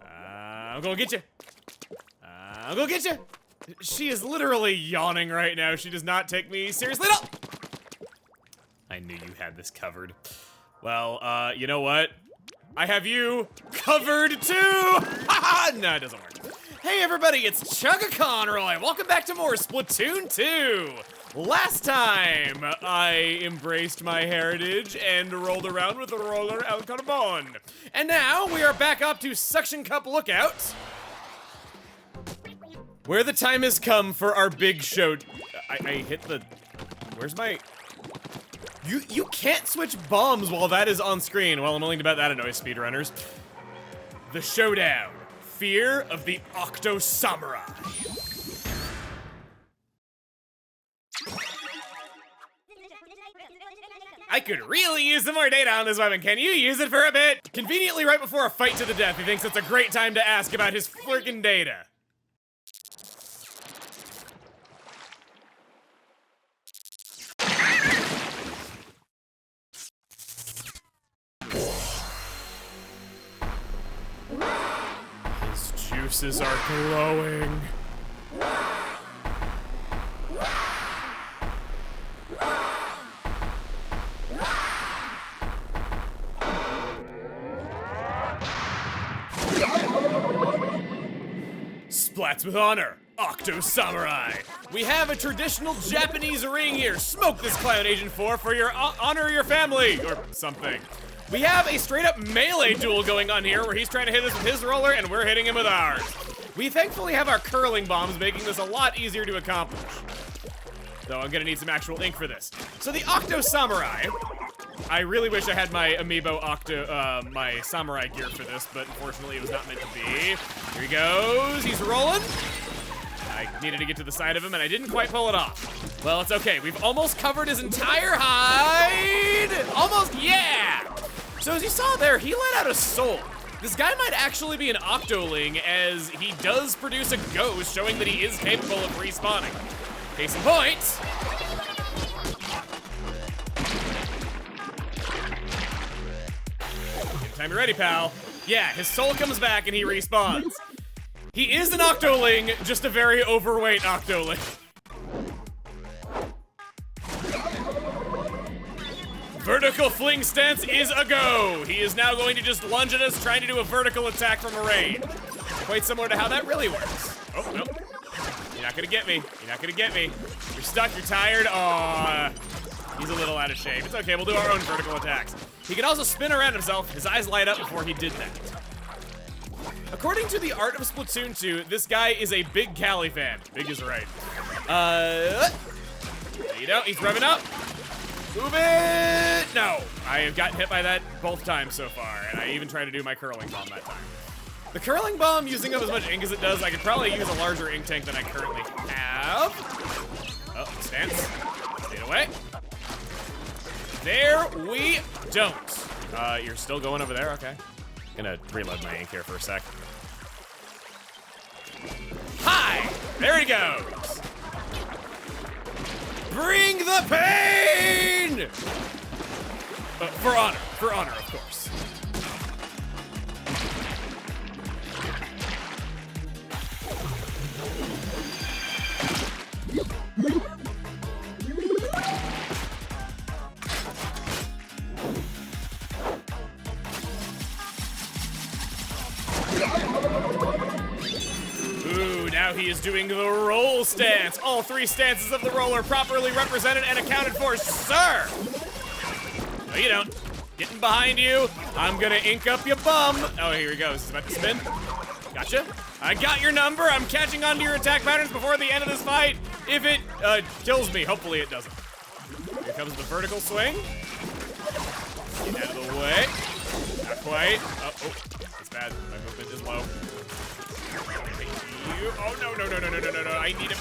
I'm gonna get you. I'm gonna get you. She is literally yawning right now. She does not take me seriously at all. I knew you had this covered. Well, you know what? I have you covered too! Haha! No, it doesn't work. Hey everybody, it's Chugga Conroy. Welcome back to more Splatoon 2. Last time, I embraced my heritage and rolled around with the roller El Carbon. And now, we are back up to Suction Cup Lookout, where the time has come for our big show. I hit the... Where's my... You can't switch bombs while that is on screen. Well, I'm willing to bet that annoys speedrunners. The showdown. Fear of the Octo Samurai. I could really use some more data on this weapon. Can you use it for a bit? Conveniently right before a fight to the death, he thinks it's a great time to ask about his freaking data. His juices are glowing. Splats with honor, Octo Samurai. We have a traditional Japanese ring here. Smoke this clown, Agent 4, for your honor your family, or something. We have a straight up melee duel going on here where he's trying to hit us with his roller and we're hitting him with ours. We thankfully have our curling bombs, making this a lot easier to accomplish. Though I'm gonna need some actual ink for this. So the Octo Samurai, I really wish I had my amiibo Octo, my samurai gear for this, but unfortunately it was not meant to be. Here he goes, he's rolling. I needed to get to the side of him and I didn't quite pull it off. Well, it's okay, we've almost covered his entire hide. Almost, yeah! So as you saw there, he let out a soul. This guy might actually be an Octoling, as he does produce a ghost, showing that he is capable of respawning. Case in point. Anytime you're ready, pal. Yeah, his soul comes back and he respawns. He is an Octoling, just a very overweight Octoling. Vertical fling stance is a go. He is now going to just lunge at us, trying to do a vertical attack from a range. Quite similar to how that really works. Oh, nope. You're not gonna get me. You're not gonna get me. You're stuck, you're tired. Aw, he's a little out of shape. It's okay, we'll do our own vertical attacks. He can also spin around himself. His eyes light up before he did that. According to the art of Splatoon 2, this guy is a big Cali fan. Big is right. You know, he's revving up. Move it! No, I have gotten hit by that both times so far, and I even tried to do my curling bomb that time. The curling bomb, using up as much ink as it does, I could probably use a larger ink tank than I currently have. Oh, stance. Stay away. There we don't. You're still going over there? Okay. Gonna reload my ink here for a sec. Hi! There he goes! Bring the pain! For honor, of course. Ooh, now he is doing the roll stance. All three stances of the roller properly represented and accounted for, sir. No, you don't. Getting behind you. I'm gonna ink up your bum. Oh, here he goes. He's about to spin. Gotcha. I got your number. I'm catching on to your attack patterns before the end of this fight. If it kills me, hopefully it doesn't. Here comes the vertical swing. Get out of the way. Not quite. Oh, that's bad. My movement is low. Oh, no. I need to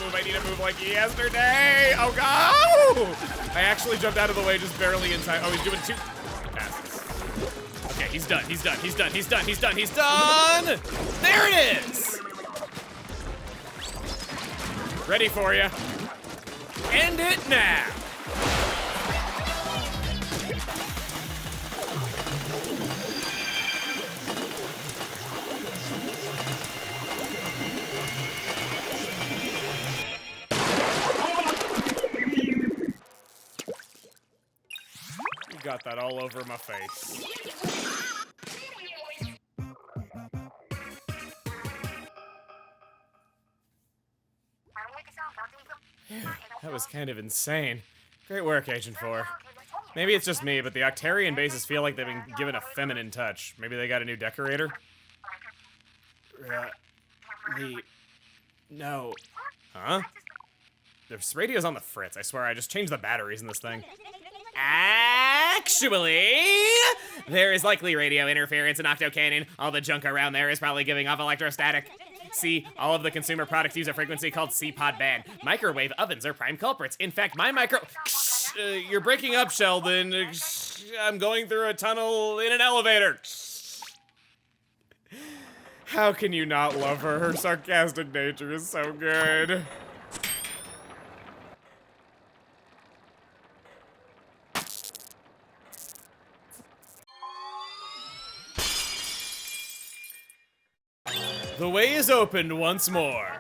move like yesterday. Oh, God. I actually jumped out of the way just barely in time. Oh, he's doing two passes. Okay, he's done. There it is. Ready for you. End it now. that all over my face. That was kind of insane. Great work, Agent 4. Maybe it's just me, but the Octarian bases feel like they've been given a feminine touch. Maybe they got a new decorator? No. Huh? This radio's on the fritz. I swear, I just changed the batteries in this thing. Actually, there is likely radio interference in Octo Canyon. All the junk around there is probably giving off electrostatic. See, all of the consumer products use a frequency called C-Pod band. Microwave ovens are prime culprits. In fact, my you're breaking up, Sheldon. I'm going through a tunnel in an elevator. How can you not love her? Her sarcastic nature is so good. The way is opened once more.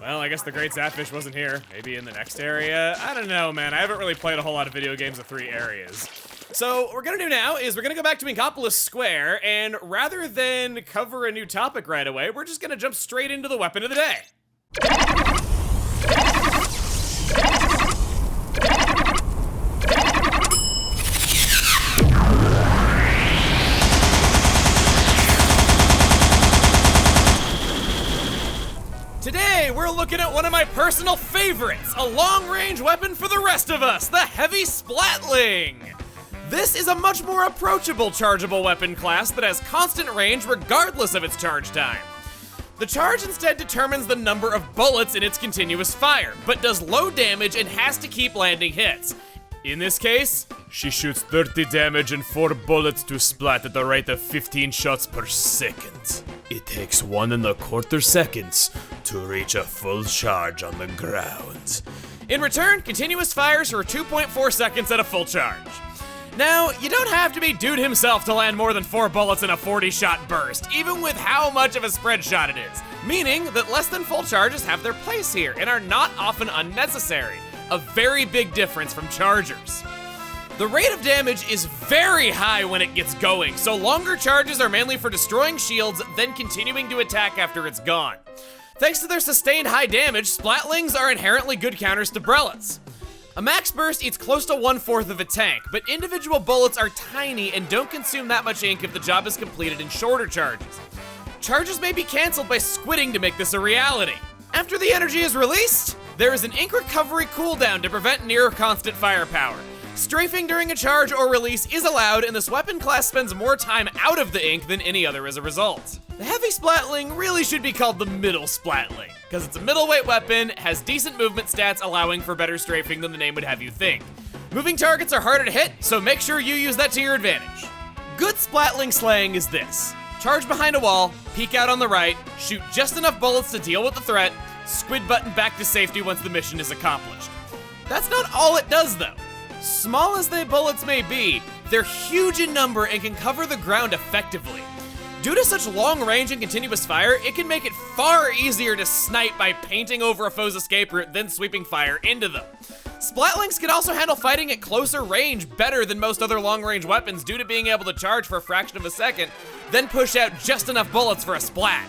Well, I guess the Great Zapfish wasn't here. Maybe in the next area? I don't know, man. I haven't really played a whole lot of video games with 3 areas. So what we're gonna do now is we're gonna go back to Inkopolis Square, and rather than cover a new topic right away, we're just gonna jump straight into the weapon of the day. Today, we're looking at one of my personal favorites, a long-range weapon for the rest of us, the Heavy Splatling. This is a much more approachable chargeable weapon class that has constant range regardless of its charge time. The charge instead determines the number of bullets in its continuous fire, but does low damage and has to keep landing hits. In this case, she shoots 30 damage and 4 bullets to splat at the rate of 15 shots per second. It takes 1¼ seconds to reach a full charge on the ground. In return, continuous fires for 2.4 seconds at a full charge. Now, you don't have to be Dude himself to land more than 4 bullets in a 40-shot burst, even with how much of a spread shot it is, meaning that less than full charges have their place here and are not often unnecessary, a very big difference from chargers. The rate of damage is very high when it gets going, so longer charges are mainly for destroying shields, then continuing to attack after it's gone. Thanks to their sustained high damage, Splatlings are inherently good counters to Brellas. A max burst eats close to 1/4 of a tank, but individual bullets are tiny and don't consume that much ink if the job is completed in shorter charges. Charges may be canceled by squidding to make this a reality. After the energy is released, there is an ink recovery cooldown to prevent near constant firepower. Strafing during a charge or release is allowed, and this weapon class spends more time out of the ink than any other as a result. The Heavy Splatling really should be called the Middle Splatling, because it's a middleweight weapon, has decent movement stats allowing for better strafing than the name would have you think. Moving targets are harder to hit, so make sure you use that to your advantage. Good Splatling slaying is this: charge behind a wall, peek out on the right, shoot just enough bullets to deal with the threat, squid button back to safety once the mission is accomplished. That's not all it does though. Small as the bullets may be, they're huge in number and can cover the ground effectively. Due to such long range and continuous fire, it can make it far easier to snipe by painting over a foe's escape route than sweeping fire into them. Splatlings can also handle fighting at closer range better than most other long-range weapons due to being able to charge for a fraction of a second, then push out just enough bullets for a splat.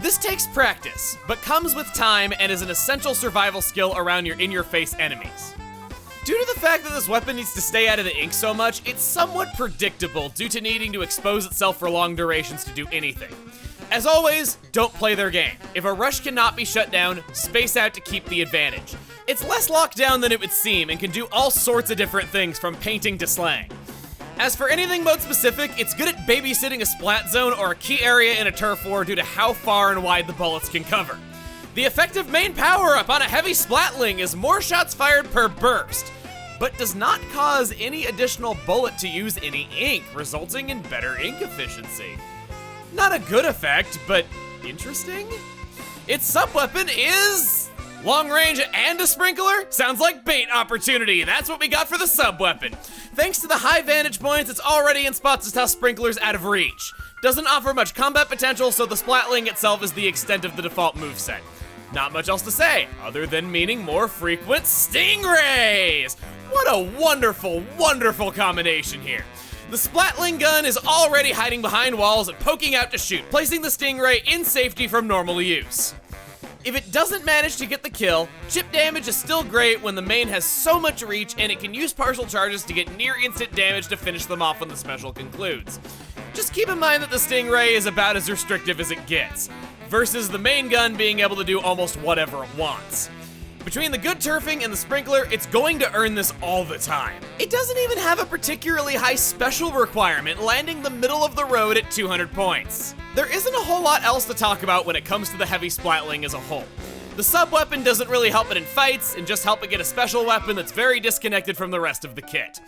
This takes practice, but comes with time and is an essential survival skill around your in-your-face enemies. Due to the fact that this weapon needs to stay out of the ink so much, it's somewhat predictable due to needing to expose itself for long durations to do anything. As always, don't play their game. If a rush cannot be shut down, space out to keep the advantage. It's less locked down than it would seem and can do all sorts of different things from painting to slaying. As for anything mode specific, it's good at babysitting a splat zone or a key area in a turf war due to how far and wide the bullets can cover. The effective main power-up on a Heavy Splatling is more shots fired per burst, but does not cause any additional bullet to use any ink, resulting in better ink efficiency. Not a good effect, but interesting? Its sub-weapon is long range and a sprinkler? Sounds like bait opportunity. That's what we got for the sub-weapon. Thanks to the high vantage points, it's already in spots to toss sprinklers out of reach. Doesn't offer much combat potential, so the Splatling itself is the extent of the default moveset. Not much else to say, other than meaning more frequent stingrays! What a wonderful, wonderful combination here. The Splatling gun is already hiding behind walls and poking out to shoot, placing the stingray in safety from normal use. If it doesn't manage to get the kill, chip damage is still great when the main has so much reach and it can use partial charges to get near instant damage to finish them off when the special concludes. Just keep in mind that the stingray is about as restrictive as it gets, versus the main gun being able to do almost whatever it wants. Between the good turfing and the sprinkler, it's going to earn this all the time. It doesn't even have a particularly high special requirement, landing the middle of the road at 200 points. There isn't a whole lot else to talk about when it comes to the heavy Splatling as a whole. The sub-weapon doesn't really help it in fights, and just help it get a special weapon that's very disconnected from the rest of the kit.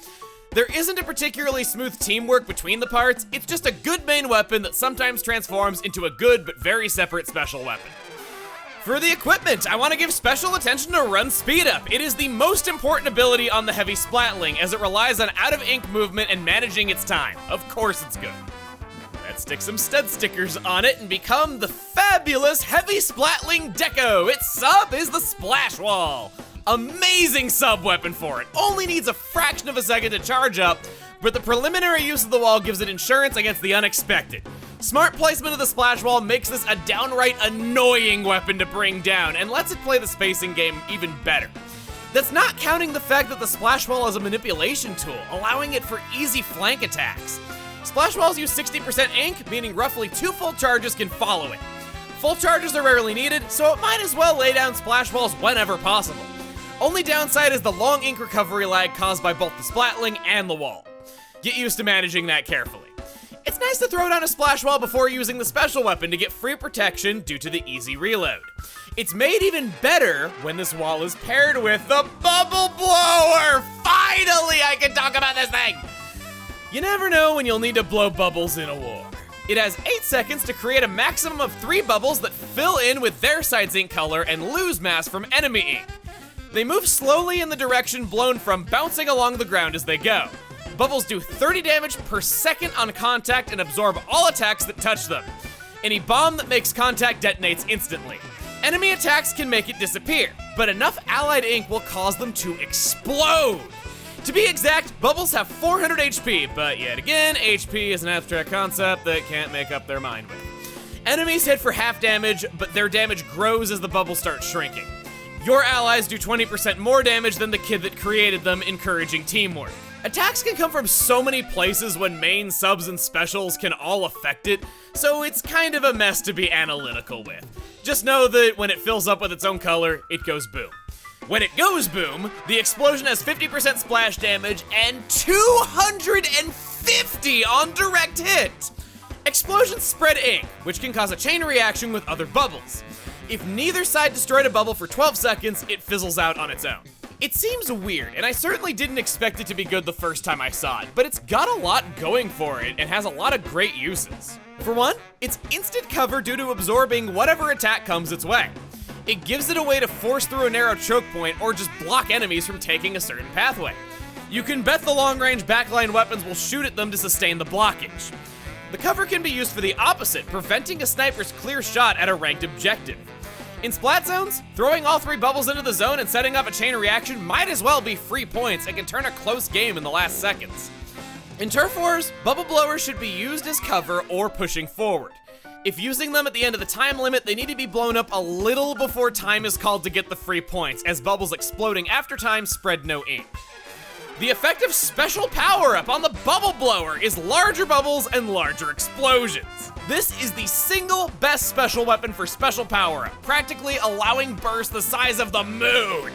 There isn't a particularly smooth teamwork between the parts, it's just a good main weapon that sometimes transforms into a good but very separate special weapon. For the equipment, I want to give special attention to Run Speed Up. It is the most important ability on the heavy Splatling, as it relies on out-of-ink movement and managing its time. Of course it's good. Let's stick some stud stickers on it and become the fabulous heavy Splatling deco. Its sub is the Splash Wall. Amazing sub weapon for it. Only needs a fraction of a second to charge up, but the preliminary use of the wall gives it insurance against the unexpected. Smart placement of the splash wall makes this a downright annoying weapon to bring down and lets it play the spacing game even better. That's not counting the fact that the splash wall is a manipulation tool, allowing it for easy flank attacks. Splash walls use 60% ink, meaning roughly 2 full charges can follow it. Full charges are rarely needed, so it might as well lay down splash walls whenever possible. Only downside is the long ink recovery lag caused by both the Splatling and the wall. Get used to managing that carefully. It's nice to throw down a splash wall before using the special weapon to get free protection due to the easy reload. It's made even better when this wall is paired with the bubble blower! Finally, I can talk about this thing! You never know when you'll need to blow bubbles in a war. It has 8 seconds to create a maximum of 3 bubbles that fill in with their side's ink color and lose mass from enemy ink. They move slowly in the direction blown from, bouncing along the ground as they go. Bubbles do 30 damage per second on contact and absorb all attacks that touch them. Any bomb that makes contact detonates instantly. Enemy attacks can make it disappear, but enough allied ink will cause them to explode. To be exact, bubbles have 400 HP, but yet again, HP is an abstract concept that can't make up their mind with. Enemies hit for half damage, but their damage grows as the bubbles start shrinking. Your allies do 20% more damage than the kid that created them, encouraging teamwork. Attacks can come from so many places when main, subs, and specials can all affect it, so it's kind of a mess to be analytical with. Just know that when it fills up with its own color, it goes boom. When it goes boom, the explosion has 50% splash damage and 250 on direct hit. Explosions spread ink, which can cause a chain reaction with other bubbles. If neither side destroyed a bubble for 12 seconds, it fizzles out on its own. It seems weird, and I certainly didn't expect it to be good the first time I saw it, but it's got a lot going for it and has a lot of great uses. For one, it's instant cover due to absorbing whatever attack comes its way. It gives it a way to force through a narrow choke point or just block enemies from taking a certain pathway. You can bet the long-range backline weapons will shoot at them to sustain the blockage. The cover can be used for the opposite, preventing a sniper's clear shot at a ranked objective. In splat zones, throwing all 3 bubbles into the zone and setting up a chain reaction might as well be free points and can turn a close game in the last seconds. In turf wars, bubble blowers should be used as cover or pushing forward. If using them at the end of the time limit, they need to be blown up a little before time is called to get the free points, as bubbles exploding after time spread no ink. The effective special power-up on the bubble blower is larger bubbles and larger explosions. This is the single best special weapon for special power-up, practically allowing bursts the size of the moon.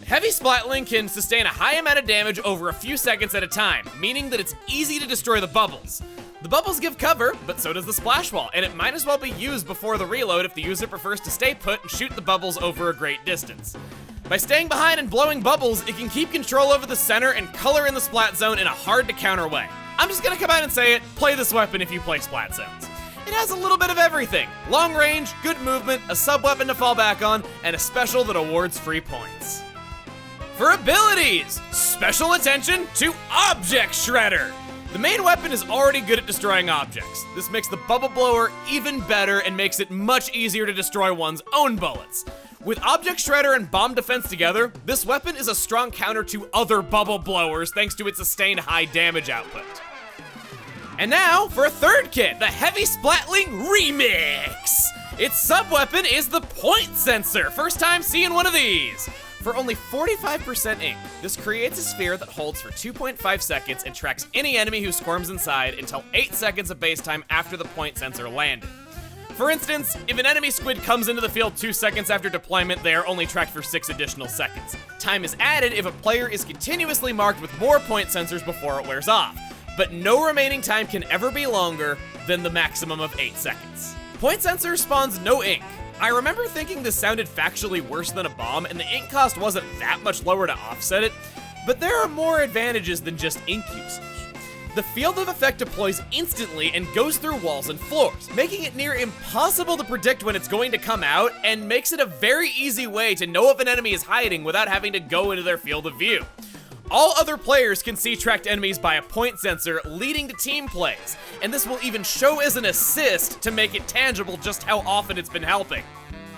Heavy Splatling can sustain a high amount of damage over a few seconds at a time, meaning that it's easy to destroy the bubbles. The bubbles give cover, but so does the splash wall, and it might as well be used before the reload if the user prefers to stay put and shoot the bubbles over a great distance. By staying behind and blowing bubbles, it can keep control over the center and color in the splat zone in a hard-to-counter way. I'm just gonna come out and say it, play this weapon if you play splat zones. It has a little bit of everything. Long range, good movement, a sub-weapon to fall back on, and a special that awards free points. For abilities, special attention to Object Shredder. The main weapon is already good at destroying objects. This makes the bubble blower even better and makes it much easier to destroy one's own bullets. With Object Shredder and Bomb Defense together, this weapon is a strong counter to other bubble blowers thanks to its sustained high damage output. And now, for a third kit, the Heavy Splatling Remix! Its sub-weapon is the Point Sensor, first time seeing one of these! For only 45% ink, this creates a sphere that holds for 2.5 seconds and tracks any enemy who squirms inside until 8 seconds of base time after the point sensor landed. For instance, if an enemy squid comes into the field 2 seconds after deployment, they are only tracked for 6 additional seconds. Time is added if a player is continuously marked with more point sensors before it wears off, but no remaining time can ever be longer than the maximum of 8 seconds. Point sensor spawns no ink. I remember thinking this sounded factually worse than a bomb, and the ink cost wasn't that much lower to offset it, but there are more advantages than just ink usage. The field of effect deploys instantly and goes through walls and floors, making it near impossible to predict when it's going to come out, and makes it a very easy way to know if an enemy is hiding without having to go into their field of view. All other players can see tracked enemies by a point sensor, leading to team plays, and this will even show as an assist to make it tangible just how often it's been helping.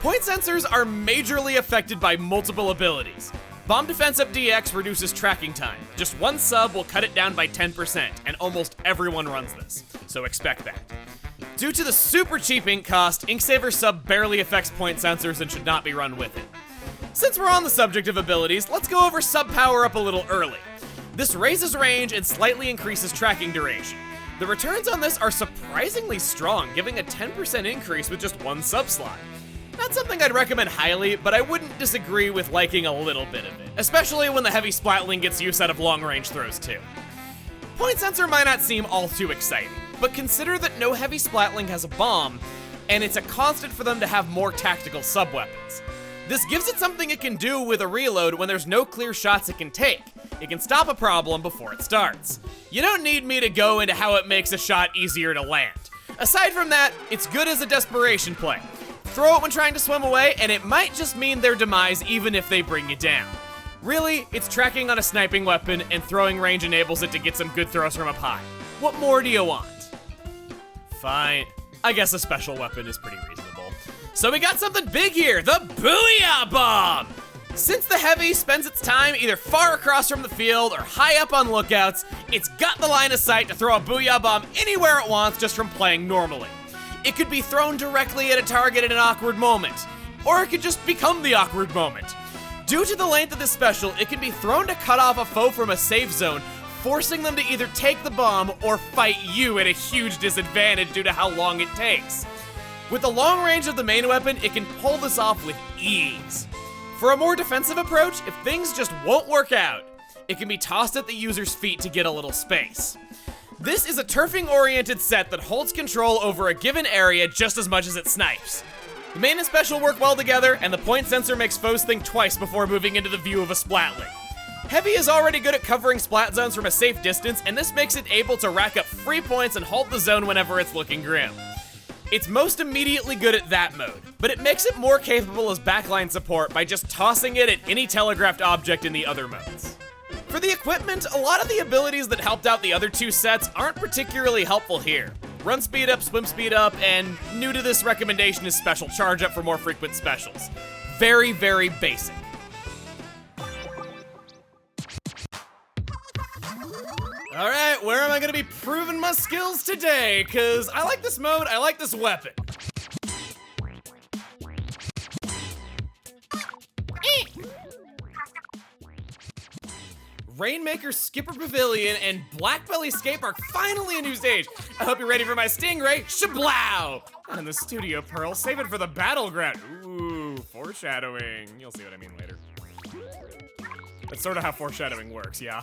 Point sensors are majorly affected by multiple abilities. Bomb Defense Up DX reduces tracking time. Just one sub will cut it down by 10%, and almost everyone runs this, so expect that. Due to the super cheap ink cost, Inksaver sub barely affects point sensors and should not be run with it. Since we're on the subject of abilities, let's go over sub power up a little early. This raises range and slightly increases tracking duration. The returns on this are surprisingly strong, giving a 10% increase with just one sub slot. Not something I'd recommend highly, but I wouldn't disagree with liking a little bit of it, especially when the Heavy Splatling gets use out of long-range throws too. Point sensor might not seem all too exciting, but consider that no Heavy Splatling has a bomb, and it's a constant for them to have more tactical sub-weapons. This gives it something it can do with a reload when there's no clear shots it can take. It can stop a problem before it starts. You don't need me to go into how it makes a shot easier to land. Aside from that, it's good as a desperation play. Throw it when trying to swim away, and it might just mean their demise even if they bring you down. Really, it's tracking on a sniping weapon, and throwing range enables it to get some good throws from up high. What more do you want? Fine. I guess a special weapon is pretty reasonable. So we got something big here, the Booyah Bomb! Since the Heavy spends its time either far across from the field or high up on lookouts, it's got the line of sight to throw a Booyah Bomb anywhere it wants just from playing normally. It could be thrown directly at a target at an awkward moment, or it could just become the awkward moment. Due to the length of this special, it can be thrown to cut off a foe from a safe zone, forcing them to either take the bomb or fight you at a huge disadvantage due to how long it takes. With the long range of the main weapon, it can pull this off with ease. For a more defensive approach, if things just won't work out, it can be tossed at the user's feet to get a little space. This is a turfing-oriented set that holds control over a given area just as much as it snipes. The main and special work well together, and the point sensor makes foes think twice before moving into the view of a Splatling. Heavy is already good at covering splat zones from a safe distance, and this makes it able to rack up free points and hold the zone whenever it's looking grim. It's most immediately good at that mode, but it makes it more capable as backline support by just tossing it at any telegraphed object in the other modes. For the equipment, a lot of the abilities that helped out the other two sets aren't particularly helpful here. Run speed up, swim speed up, and new to this recommendation is special charge up for more frequent specials. Very, very basic. All right, where am I gonna be proving my skills today? Cause I like this mode, I like this weapon. Rainmaker, Skipper Pavilion, and Blackbelly Skate Park finally a new stage. I hope you're ready for my Stingray, Shablow! Not in the studio, Pearl, save it for the battleground. Ooh, foreshadowing. You'll see what I mean later. That's sort of how foreshadowing works, yeah.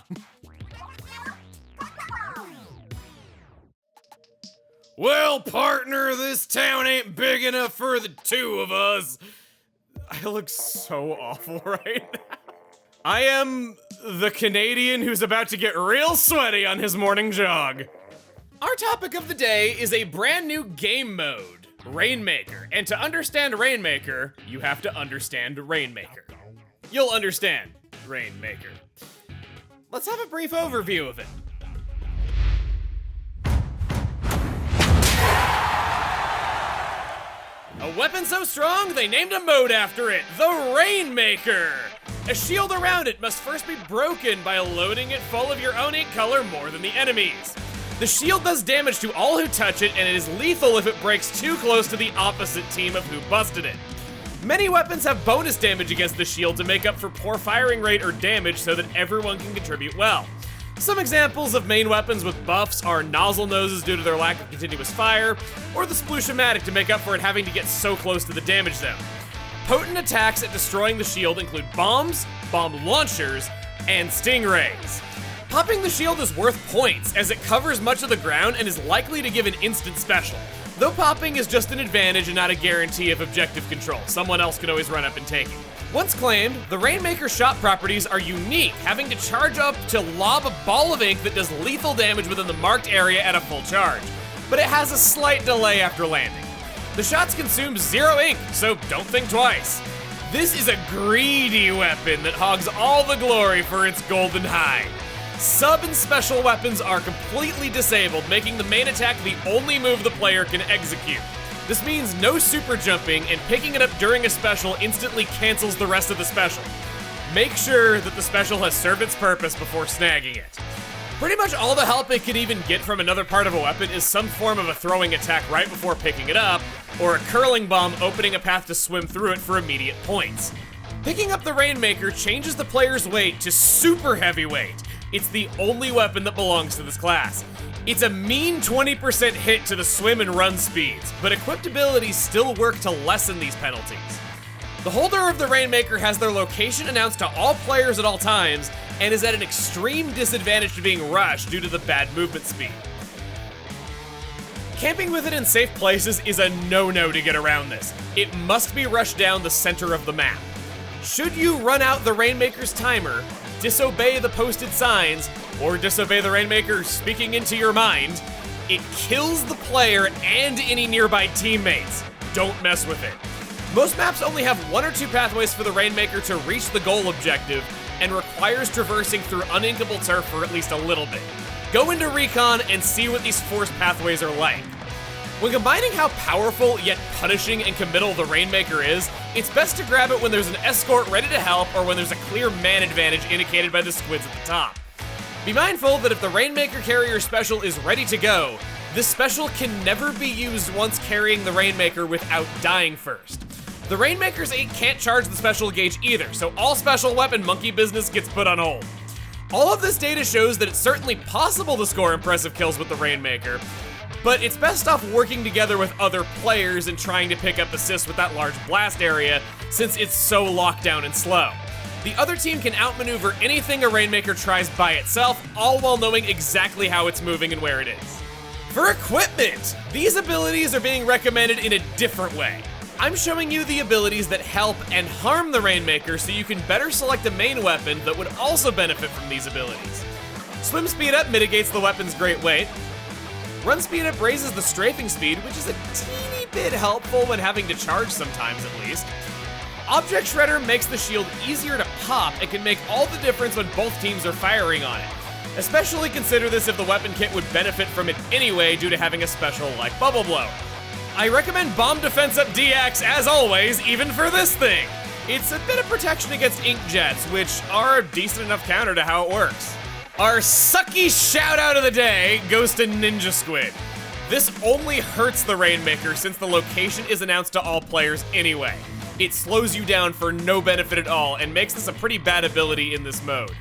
Well, partner, this town ain't big enough for the two of us. I look so awful right now. I am the Canadian who's about to get real sweaty on his morning jog. Our topic of the day is a brand new game mode, Rainmaker. And to understand Rainmaker, you have to understand Rainmaker. You'll understand Rainmaker. Let's have a brief overview of it. A weapon so strong, they named a mode after it, the Rainmaker. A shield around it must first be broken by loading it full of your own ink color more than the enemy's. The shield does damage to all who touch it, and it is lethal if it breaks too close to the opposite team of who busted it. Many weapons have bonus damage against the shield to make up for poor firing rate or damage so that everyone can contribute well. Some examples of main weapons with buffs are nozzle noses due to their lack of continuous fire, or the splooshomatic to make up for it having to get so close to the damage zone. Potent attacks at destroying the shield include bombs, bomb launchers, and stingrays. Popping the shield is worth points, as it covers much of the ground and is likely to give an instant special. Though popping is just an advantage and not a guarantee of objective control, someone else can always run up and take it. Once claimed, the Rainmaker's shot properties are unique, having to charge up to lob a ball of ink that does lethal damage within the marked area at a full charge, but it has a slight delay after landing. The shots consume 0 ink, so don't think twice. This is a greedy weapon that hogs all the glory for its golden hide. Sub and special weapons are completely disabled, making the main attack the only move the player can execute. This means no super jumping, and picking it up during a special instantly cancels the rest of the special. Make sure that the special has served its purpose before snagging it. Pretty much all the help it can even get from another part of a weapon is some form of a throwing attack right before picking it up, or a curling bomb opening a path to swim through it for immediate points. Picking up the Rainmaker changes the player's weight to super heavyweight. It's the only weapon that belongs to this class. It's a mean 20% hit to the swim and run speeds, but equipped abilities still work to lessen these penalties. The holder of the Rainmaker has their location announced to all players at all times, and is at an extreme disadvantage to being rushed due to the bad movement speed. Camping with it in safe places is a no-no to get around this. It must be rushed down the center of the map. Should you run out the Rainmaker's timer, disobey the posted signs, or disobey the Rainmaker speaking into your mind, it kills the player and any nearby teammates. Don't mess with it. Most maps only have 1 or 2 pathways for the Rainmaker to reach the goal objective, and requires traversing through uninkable turf for at least a little bit. Go into Recon and see what these forced pathways are like. When combining how powerful yet punishing and committal the Rainmaker is, it's best to grab it when there's an escort ready to help or when there's a clear man advantage indicated by the squids at the top. Be mindful that if the Rainmaker carrier special is ready to go, this special can never be used once carrying the Rainmaker without dying first. The Rainmaker's 8 can't charge the special gauge either, so all special weapon monkey business gets put on hold. All of this data shows that it's certainly possible to score impressive kills with the Rainmaker, but it's best off working together with other players and trying to pick up assists with that large blast area, since it's so locked down and slow. The other team can outmaneuver anything a Rainmaker tries by itself, all while knowing exactly how it's moving and where it is. For equipment, these abilities are being recommended in a different way. I'm showing you the abilities that help and harm the Rainmaker so you can better select a main weapon that would also benefit from these abilities. Swim speed up mitigates the weapon's great weight. Run speed up raises the strafing speed, which is a teeny bit helpful when having to charge sometimes at least. Object Shredder makes the shield easier to pop and can make all the difference when both teams are firing on it. Especially consider this if the weapon kit would benefit from it anyway due to having a special like Bubble Blow. I recommend Bomb Defense Up DX as always, even for this thing. It's a bit of protection against ink jets, which are a decent enough counter to how it works. Our sucky shout out of the day goes to Ninja Squid. This only hurts the Rainmaker since the location is announced to all players anyway. It slows you down for no benefit at all and makes this a pretty bad ability in this mode.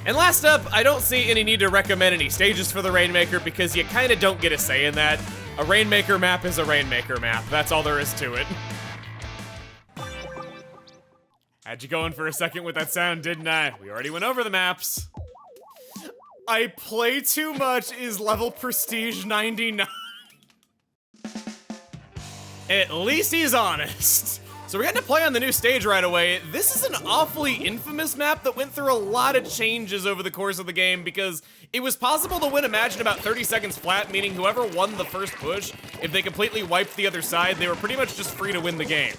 And last up, I don't see any need to recommend any stages for the Rainmaker because you kinda don't get a say in that. A Rainmaker map is a Rainmaker map, that's all there is to it. Had you going for a second with that sound, didn't I? We already went over the maps. I play too much is level prestige 99. At least he's honest. So we're getting to play on the new stage right away. This is an awfully infamous map that went through a lot of changes over the course of the game because it was possible to win a match in about 30 seconds flat, meaning whoever won the first push, if they completely wiped the other side, they were pretty much just free to win the game.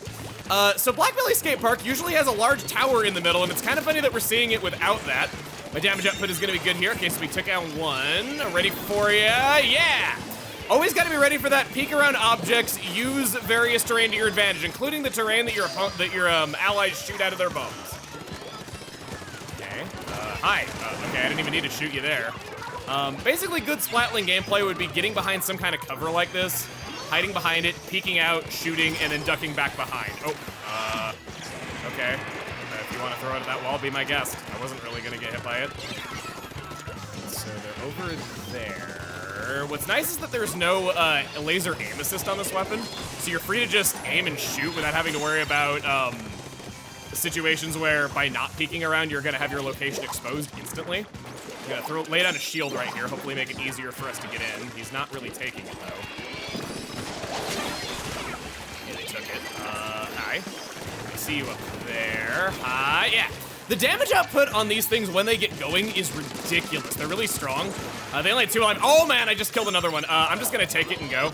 So Blackbelly Skate Park usually has a large tower in the middle, and it's kind of funny that we're seeing it without that. My damage output is gonna be good here. Okay, so we took out one. Ready for ya? Yeah! Always gotta be ready for that. Peek around objects, use various terrain to your advantage, including the terrain that your allies shoot out of their bows. Okay, hi. Okay, I didn't even need to shoot you there. Basically, good Splatling gameplay would be getting behind some kind of cover like this, hiding behind it, peeking out, shooting, and then ducking back behind. Oh, okay. If you want to throw it at that wall, be my guest. I wasn't really gonna get hit by it. So they're over there. What's nice is that there's no laser aim assist on this weapon, so you're free to just aim and shoot without having to worry about situations where by not peeking around, you're gonna have your location exposed instantly. I'm gonna lay down a shield right here, hopefully make it easier for us to get in. He's not really taking it though. Yeah, they took it. Hi. I see you up there. Hi, yeah. The damage output on these things when they get going is ridiculous. They're really strong. They only have 2 life. Oh man, I just killed another one. I'm just gonna take it and go.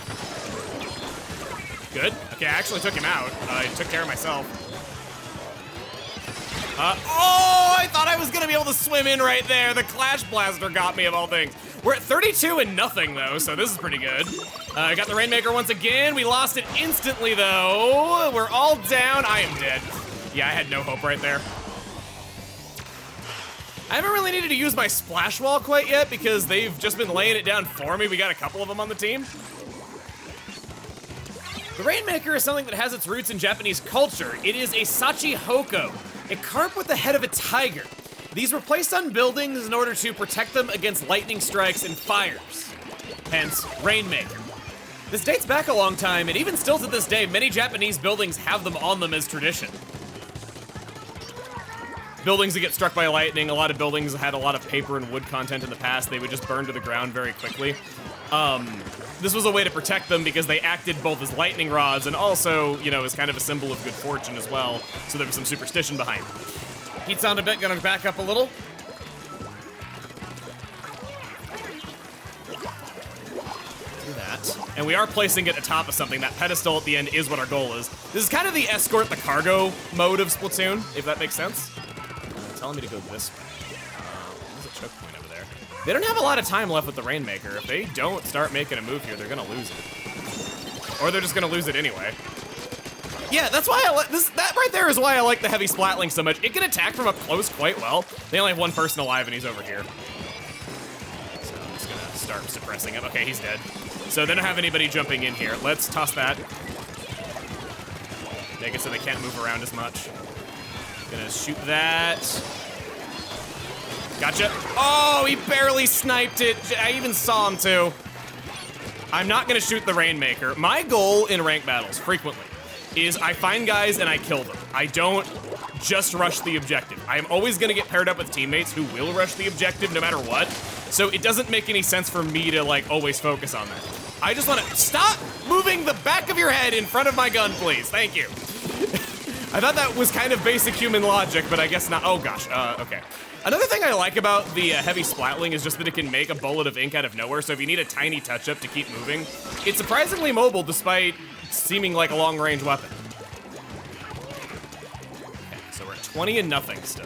Good. Okay, I actually took him out. I took care of myself. Oh, I thought I was gonna be able to swim in right there. The Clash Blaster got me of all things. We're at 32 and nothing though, so this is pretty good. I got the Rainmaker once again. We lost it instantly though. We're all down. I am dead. Yeah, I had no hope right there. I haven't really needed to use my splash wall quite yet because they've just been laying it down for me. We got a couple of them on the team. The Rainmaker is something that has its roots in Japanese culture. It is a sachi hoko, a carp with the head of a tiger. These were placed on buildings in order to protect them against lightning strikes and fires. Hence, Rainmaker. This dates back a long time, and even still to this day, many Japanese buildings have them on them as tradition. Buildings that get struck by lightning, a lot of buildings had a lot of paper and wood content in the past. They would just burn to the ground very quickly. This was a way to protect them because they acted both as lightning rods and also, you know, as kind of a symbol of good fortune as well. So there was some superstition behind it. Heat's on a bit, gonna back up a little. Do that. And we are placing it atop of something. That pedestal at the end is what our goal is. This is kind of the escort the cargo mode of Splatoon, if that makes sense. Telling me to go this way. There's a choke point over there. They don't have a lot of time left with the Rainmaker. If they don't start making a move here, they're gonna lose it. Or they're just gonna lose it anyway. Yeah, that's why I like this. That right there is why I like the heavy Splatling so much. It can attack from up close quite well. They only have 1 person alive and he's over here. So I'm just gonna start suppressing him. Okay, he's dead. So they don't have anybody jumping in here. Let's toss that. Make it so they can't move around as much. Gonna shoot that. Gotcha. Oh, he barely sniped it. I even saw him too. I'm not gonna shoot the Rainmaker. My goal in ranked battles, frequently, is I find guys and I kill them. I don't just rush the objective. I am always gonna get paired up with teammates who will rush the objective no matter what. So it doesn't make any sense for me to like always focus on that. I just wanna stop moving the back of your head in front of my gun, please. Thank you. I thought that was kind of basic human logic, but I guess not. Oh gosh, okay. Another thing I like about the heavy Splatling is just that it can make a bullet of ink out of nowhere, so if you need a tiny touch-up to keep moving, it's surprisingly mobile despite seeming like a long-range weapon. Okay, so we're at 20 and nothing still.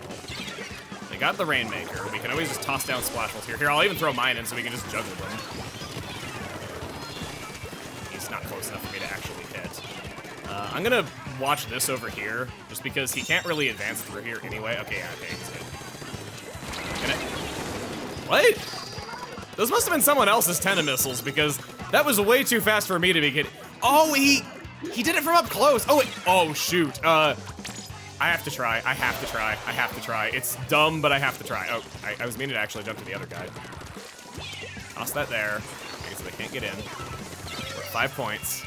They got the Rainmaker. We can always just toss down splashballs here. Here, I'll even throw mine in so we can just juggle them. He's not close enough for me to actually hit. I'm gonna watch this over here, just because he can't really advance through here anyway. Okay, yeah, okay, he's good. What? Those must have been someone else's Tentamissiles, because that was way too fast for me to be getting. Oh, he did it from up close. Oh, wait. Oh, shoot. I have to try. I have to try. I have to try. It's dumb, but I have to try. Oh, I was meaning to actually jump to the other guy. Toss that there. Okay, so they can't get in. We're at 5 points.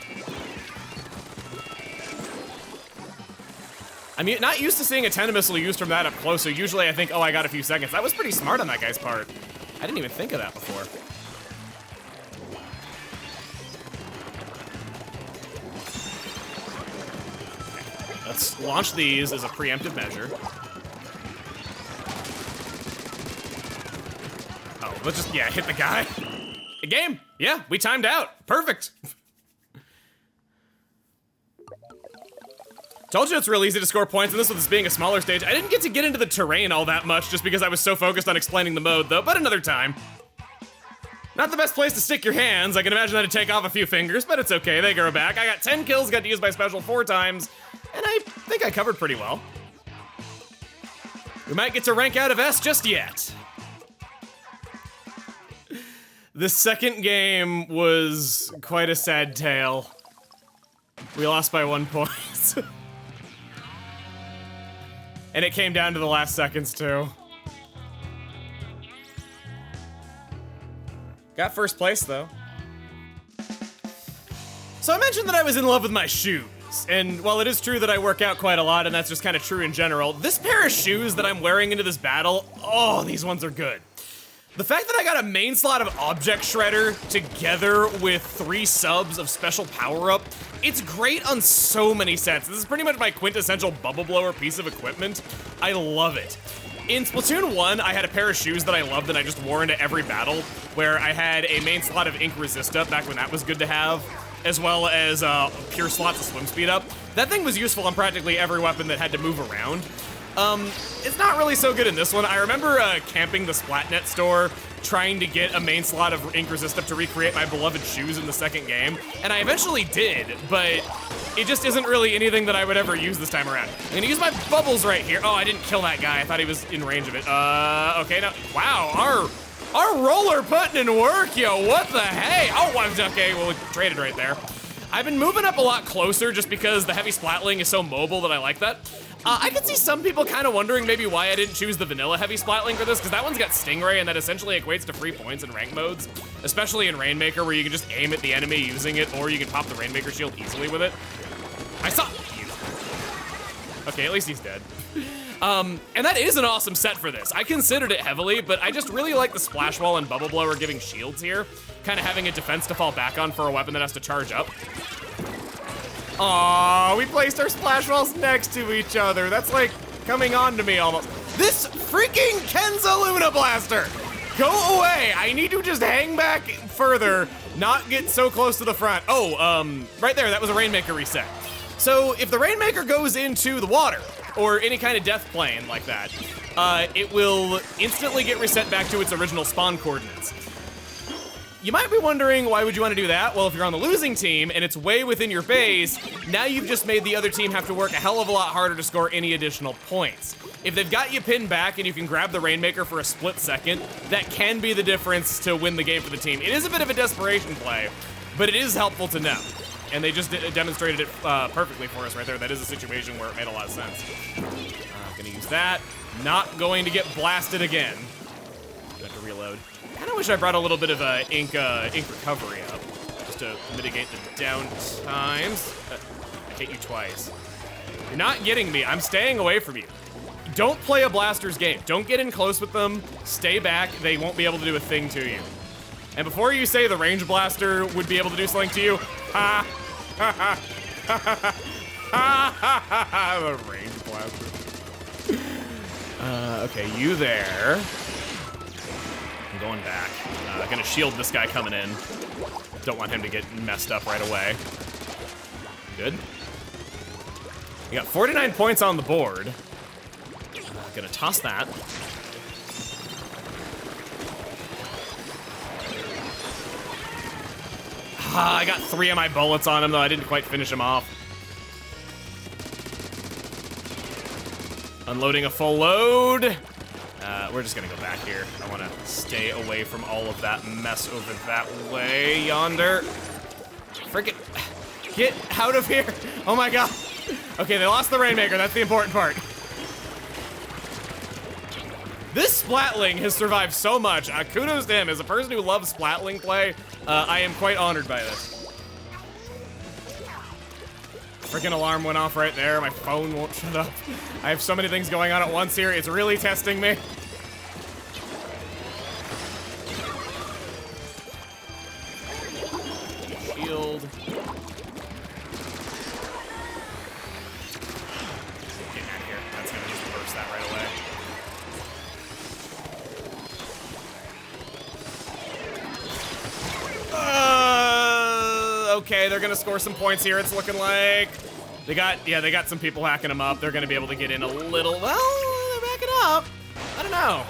I'm not used to seeing a Tentamissile used from that up close, so usually I think, oh, I got a few seconds. That was pretty smart on that guy's part. I didn't even think of that before. Okay. Let's launch these as a preemptive measure. Oh, let's just, yeah, hit the guy. A game. Yeah, we timed out. Perfect. Told you it's real easy to score points, and this with this being a smaller stage. I didn't get to get into the terrain all that much just because I was so focused on explaining the mode, though, but another time. Not the best place to stick your hands. I can imagine that'd take off a few fingers, but it's okay, they grow back. I got 10 kills, got to use my special 4 times, and I think I covered pretty well. We might get to rank out of S just yet. The second game was quite a sad tale. We lost by 1 point. And it came down to the last seconds too. Got first place though. So I mentioned that I was in love with my shoes. And while it is true that I work out quite a lot, and that's just kind of true in general, this pair of shoes that I'm wearing into this battle, oh, these ones are good. The fact that I got a main slot of Object Shredder together with 3 subs of Special Power-Up, it's great on so many sets. This is pretty much my quintessential Bubble Blower piece of equipment. I love it. In Splatoon 1, I had a pair of shoes that I loved and I just wore into every battle, where I had a main slot of Ink Resista, back when that was good to have, as well as pure slots of swim speed up. That thing was useful on practically every weapon that had to move around. It's not really so good in this one. I remember camping the Splatnet store, trying to get a main slot of Ink Resistive to recreate my beloved shoes in the second game, and I eventually did, but it just isn't really anything that I would ever use this time around. I'm gonna use my bubbles right here. Oh, I didn't kill that guy. I thought he was in range of it. Okay, now, wow, our roller putting in work, yo, what the hey? Oh, okay, well, we traded right there. I've been moving up a lot closer just because the heavy Splatling is so mobile that I like that. I could see some people kind of wondering maybe why I didn't choose the vanilla heavy Splatling for this, because that one's got Stingray and that essentially equates to free points in rank modes, especially in Rainmaker where you can just aim at the enemy using it, or you can pop the Rainmaker shield easily with it. I saw you. Okay, at least he's dead. And that is an awesome set for this. I considered it heavily, but I just really like the Splash Wall and Bubble Blower giving shields here, kind of having a defense to fall back on for a weapon that has to charge up. Aww, we placed our Splash Walls next to each other. That's like coming on to me almost. This freaking Kenza Luna Blaster! Go away! I need to just hang back further, not get so close to the front. Oh, right there, that was a Rainmaker reset. So if the Rainmaker goes into the water, or any kind of death plane like that, it will instantly get reset back to its original spawn coordinates. You might be wondering, why would you want to do that? Well, if you're on the losing team and it's way within your base, now you've just made the other team have to work a hell of a lot harder to score any additional points. If they've got you pinned back and you can grab the Rainmaker for a split second, that can be the difference to win the game for the team. It is a bit of a desperation play, but it is helpful to know. And they just demonstrated it perfectly for us right there. That is a situation where it made a lot of sense. Gonna use that. Not going to get blasted again. Gonna have to reload. Kinda wish I brought a little bit of ink recovery up, just to mitigate the down times. I hit you twice. You're not getting me, I'm staying away from you. Don't play a blaster's game. Don't get in close with them, stay back, they won't be able to do a thing to you. And before you say the range blaster would be able to do something to you, ha ha ha ha ha ha ha ha, the range blaster. Okay, you there. I'm going back. Gonna shield this guy coming in. Don't want him to get messed up right away. Good. You got 49 points on the board. Gonna toss that. I got 3 of my bullets on him, though I didn't quite finish him off. Unloading a full load. We're just gonna go back here. I wanna stay away from all of that mess over that way yonder. Frickin', get out of here. Oh my God. Okay, they lost the Rainmaker, that's the important part. This Splatling has survived so much. Kudos to him. As a person who loves Splatling play, I am quite honored by this. Freaking alarm went off right there. My phone won't shut up. I have so many things going on at once here. It's really testing me. Shield. Get out of here. That's gonna just burst that right away. Okay, they're gonna score some points here, it's looking like. They got some people hacking them up. They're gonna be able to get in a little, well, they're backing up. I don't know.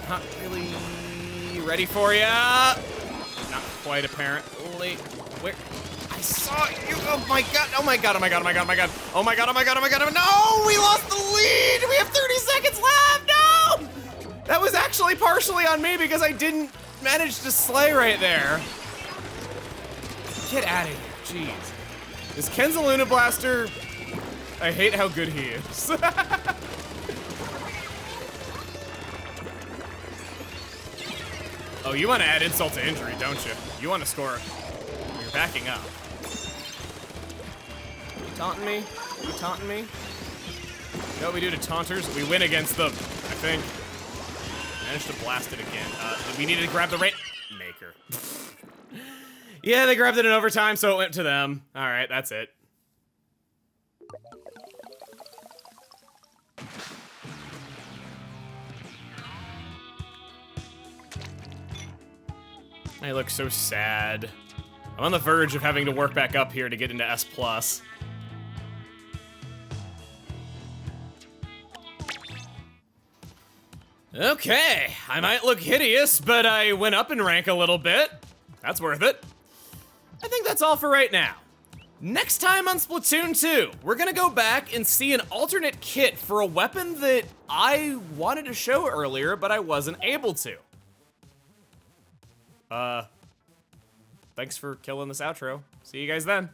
not really ready for ya. Not quite apparently. Where? I saw you. Oh my god. Oh my god. Oh my god. Oh my god. Oh my god. Oh my god. Oh my god. Oh my god. No, we lost the lead. We have 30 seconds left. No. That was actually partially on me because I didn't manage to slay right there. Get out of here. Jeez. This Ken's Luna Blaster. I hate how good he is. Oh, you want to add insult to injury, don't you? You want to score. You're backing up. You taunting me? You taunting me? You know what we do to taunters? We win against them, I think. Managed to blast it again. We needed to grab the Rainmaker. Yeah, they grabbed it in overtime, so it went to them. All right, that's it. I look so sad. I'm on the verge of having to work back up here to get into S+. Okay, I might look hideous, but I went up in rank a little bit. That's worth it. I think that's all for right now. Next time on Splatoon 2, we're gonna go back and see an alternate kit for a weapon that I wanted to show earlier, but I wasn't able to. Thanks for killing this outro. See you guys then.